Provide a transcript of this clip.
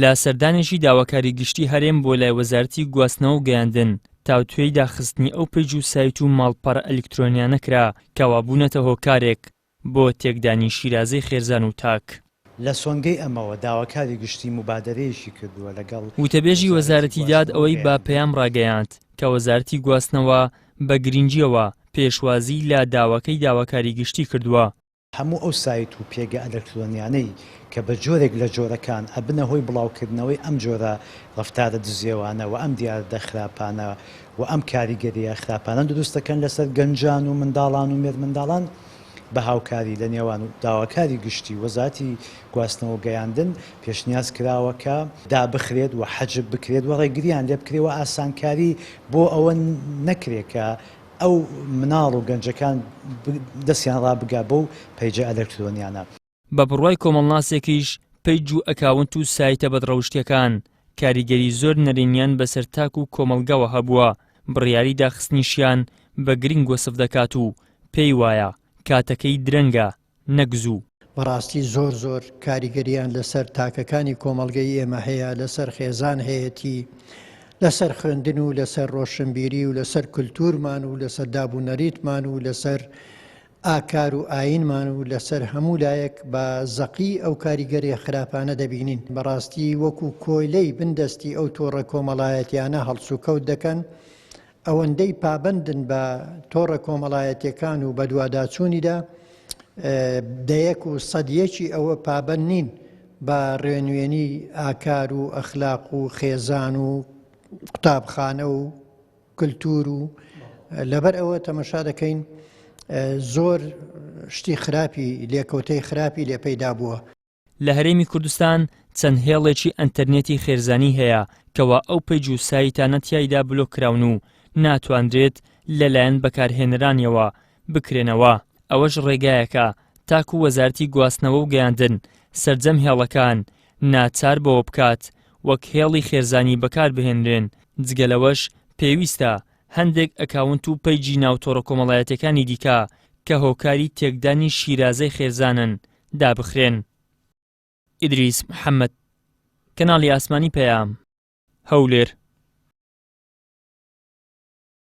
لە سەردانێکی داواکاری گشتی هەرێم بۆ لای وەزارەتی گواستنەوە و گەیاندن تاوتوێی داخستنی ئەو پێیج و سایت و ماڵپەڕە ئەلکترۆنیانە کرا کەوا بوونەتە هۆکارێک بۆ تێکدانی شیرازەی خێرزان و تاک. لە سۆنگەی ئەمەوە داواکاری گشتی مبادرەیەشی کردووە لەگەڵ وتەبێژی وەزارەتی داد ئەوەی با پەیام ڕاگەیاند کە وەزارەتی گواستنەوە بە گرنگیەوە پێشوازی لە داواکەی داواکاری گشتی کردووە. هەموو ئەو سایت و پێگە ئەلکترۆنیانەی کە بە جۆرێک لە جۆرەکان ئەبنە هۆی بڵاوکردنەوەی ئەم جۆرە ڕەفتارە دزیێوانە و ئەم دیاردە خراپانە و ئەم کاریگەریە خراپانە دروست دەکەن لەسەر گەنجان و منداڵان و مێردمنداڵان بە هاوکاری لە نێوان و داواکاری گشتی وەزارەتی گواستنەوە گەیاندن پێشنیاز کراوەکە دابخرێت و حەجب بکرێت و ڕێگریان لێ بکرێەوە ئاسانکاری بۆ ئەوە نەکرێکە ئەو مناڵ و گەنجەکان دەستیان ڕابگا بەو پەیجە ئەلکترۆنیانە. بە بڕوای کۆمەڵناسێکیش پەیج و ئەکاونت و سایتە بەدڕەوشتیەکان کاریگەری زۆر نەرێنیان بەسەر تاک و کۆمەڵگەوە هەبووە بڕیاری داخستنیشیان بە گرنگ وەسف دەکات و پێی وایە کاتەکەی درەنگە نەگزوو. بەڕاستی زۆر کاریگەریان لەسەر تاکەکانی کۆمەڵگەی ئێمە هەیە لەسەر خێزان هەیەتی لەسەر خوێندن و لەسەر ڕۆشنبیری و لەسەر کولتورمان و لەسەر دابوونەریتمان و لەسەر ئاکار و ئاینمان و لەسەر هەموو لایەک بە زەقی ئەو کاریگەری خراپانە دەبینین. بەڕاستی وەکو کۆیلەی بندەستی ئەو تۆڕە کۆمەڵایەتیانە هەڵسوکەوت دەکەن ئەوەندەی پابندن بە تۆڕە کۆمەڵایەتیەکان و بە دوواداچوونیدا دەیەک و سەدیەکی ئەوە پابند نین بە ڕێنوێنی ئاکار و ئەخلاق و خێزان و قوتابخانە و کللتور و لەبەر ئەوە تەمەشا دەکەین زۆر شتی خراپی لێکەوتەی خراپی لێ پەیدا بووە. لە هەرێمی کوردستان چەند هێڵێکی ئەنتەرنێتی خێرزانی هەیە کەوا ئەو پەیج و سایتانە تیایدا بلۆکراون و ناتوانرێت لەلایەن بەکارهێنەرانیەوە بکرێنەوە. ئەوەش ڕێگایەکە تاکو وەزارەتی گواستنەوە و گەیاندن سەرجەم هێڵەکان ناچار بەوە بکات وەک هێڵی خێرزانی بەکار بهێنرێن. جگەلەوەش پێویستە هەندێک ئەکاونت و پەیجی ناوتۆڕە کۆمەڵایەتەکانی دیکە کە هۆکاری تێکدانی شیرازەی خێرزانن دابخرێن. ئیدریس محەممەد، کەناڵی ئاسمانی پەیام، هەولێر.